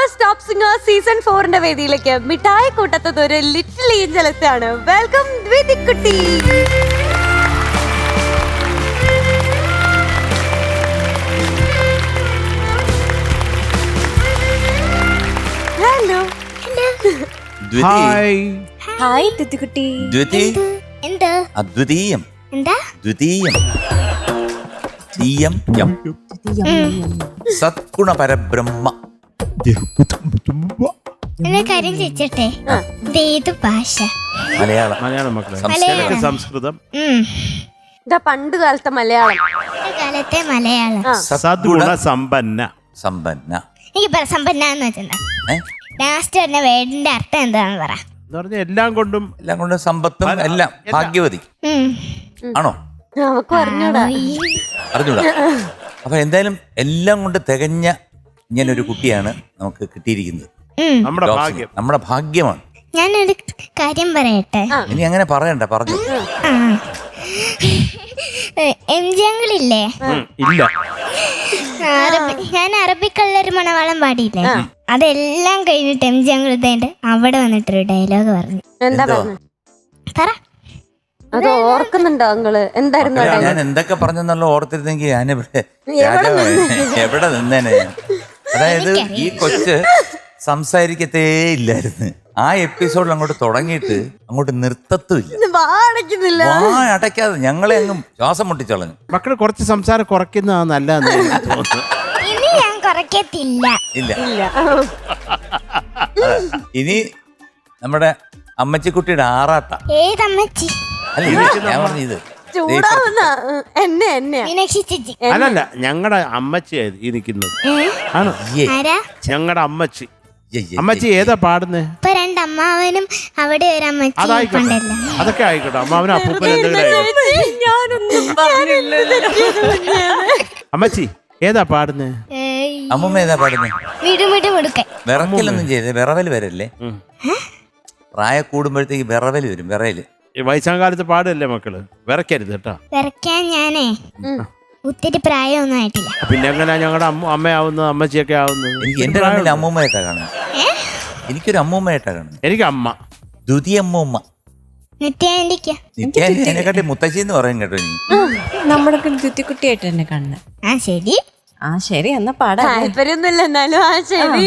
Flowers top singer season 4 വേദിയിലേക്ക് മിഠായി കൂട്ടത്തത് ഒരു ലിറ്റിൽ ഏഞ്ചൽസ് ആണ്. വെൽക്കം ദ്വിതിക്കുട്ടി. ഹലോ. ഹായ് ദ്വിതിക്കുട്ടി. എന്താ അദ്വിതീയം എന്താ ദ്വിതീയം സദ്ഗുണ പരബ്രഹ്മ. എന്നെ കാര്യം ചോദിച്ചട്ടെ, ഇതേത് ഭാഷ? മലയാളം. മലയാളം മക്കളെ, മലയാളം. സംസ്കൃതം. ഇതാ പണ്ട് കാലത്തെ മലയാളം. കാലത്തെ മലയാളം. സദ്ഗുണ സമ്പന്ന. സമ്പന്ന. എനിക്ക് പറ, സമ്പന്ന എന്ന് വെച്ചാ ലാസ്റ്റ് പറഞ്ഞ വേടിന്റെ അർത്ഥം എന്താന്ന് പറ. എന്ന് പറഞ്ഞ എല്ലാം കൊണ്ടും സമ്പത്തും എല്ലാം. ഭാഗ്യവതി ആണോ? നമുക്ക് പറഞ്ഞൂടാ. അറിഞ്ഞൂടാ. അപ്പൊ എന്തായാലും എല്ലാം കൊണ്ട് തികഞ്ഞ ഇങ്ങനൊരു കുട്ടിയാണ് നമുക്ക് കിട്ടിയിരിക്കുന്നത്. നമ്മുടെ ഭാഗ്യം, നമ്മുടെ ഭാഗ്യമാണ്. ഞാനൊരു കാര്യം പറയട്ടെ. ഇനി അങ്ങനെ പറയണ്ട, പറഞ്ഞു. എംജിങ്ങളില്ലേ, ഇല്ല ഞാൻ അറബിക്കുള്ളൊരു മണവാളം പാടിയില്ലേ, അതെല്ലാം കഴിഞ്ഞിട്ട് എംജിങ്ങളുടേണ്ട് അവിടെ വന്നിട്ടൊരു ഡയലോഗ് പറഞ്ഞു. എന്താ പറഞ്ഞു? പറ. അത് ഓർക്കുന്നുണ്ടോ അങ്ങള്? എന്തായിരുന്നു? ഞാൻ എന്തൊക്കെ പറഞ്ഞെന്നുള്ള ഓർത്തിരുന്നെങ്കിൽ ഞാൻ എവിടെ നിന്നേനെ. അതായത് ഈ കൊച്ച് സംസാരിക്കത്തേ ഇല്ലായിരുന്നു. ആ എപ്പിസോഡിൽ അങ്ങോട്ട് തുടങ്ങിയിട്ട് അങ്ങോട്ട് നിർത്തത്തുമില്ല. വാ അടയ്ക്കാതെ ഞങ്ങളെ അങ്ങ് ശ്വാസം മുട്ടിച്ചളഞ്ഞു. മക്കള് കുറച്ച് സംസാരം കുറയ്ക്കുന്നതാണ് നല്ലതെന്ന് എനിക്ക് തോന്നുന്നു. ഇനി ഞാൻ കുറയ്ക്കത്തില്ല. ഇല്ല. ഇനി നമ്മുടെ അമ്മച്ചിക്കുട്ടിയുടെ ആറാട്ട. ഏതമ്മച്ചി? അല്ല, ഞാൻ പറഞ്ഞു ഇത് ചൂടാവുന്ന എന്നെ മീനാക്ഷി ചേച്ചി. അല്ലല്ല, ഞങ്ങളുടെ അമ്മച്ചിയായത് ഈ നിൽക്കുന്നത്. ആണോ? ആരാ? ഞങ്ങളുടെ അമ്മച്ചി. അമ്മച്ചി ഏതാ പാടുന്നേ? ഇപ്പൊ രണ്ടമ്മാവനും അവിടെ ഒരു അമ്മച്ചി അതായിക്കോട്ടെ, ഉണ്ടല്ലോ. അതൊക്കെ ആയിക്കോട്ടെ. അമ്മാവനും അപ്പൂപ്പനും എന്തെങ്കിലും. അമ്മച്ചി ഏതാ പാടുന്നേ? അമ്മൂമ്മ ഏതാ പാടുന്നേ? മിടുമിടു മുടുക്കൻ. വിറക്കലൊന്നും ചെയ്ത് വിറവൽ വരല്ലേ? പ്രായം കൂടുമ്പോഴത്തേക്ക് വിറവൽ വരും. വിറയല് ഈ വയസ്സാകാലത്ത് പാടല്ലേ മക്കള്, വിറക്കരുത് കേട്ടോ. വിറയ്ക്കാൻ ഞാനേ ഒത്തിരി പ്രായമൊന്നും ആയിട്ടില്ല. പിന്നെ എങ്ങനെയാ ഞങ്ങളുടെ അമ്മയാവുന്നത്, അമ്മച്ചിയൊക്കെ ആവുന്നത്? എനിക്ക് എന്റെ കണ്ണിൽ അമ്മൂമ്മയായിട്ടാ കാണുന്നത്. എനിക്കൊരു അമ്മൂമ്മയായിട്ടാ കാണുന്നത്. എനിക്ക് അമ്മ ദ്വിതീയമ്മൂമ്മ. നിത്യാനെക്കാട്ടി മുത്തശ്ശി എന്ന് പറയും കേട്ടോ. നീ നമ്മുടെ ദ്വിതിക്കുട്ടിയായിട്ട് തന്നെ കാണുന്നത്. ആ ശരി, ആ ശരി, എന്നാ പാടാ. താല്പര്യമൊന്നുമില്ല, എന്നാലും ആ ശരി.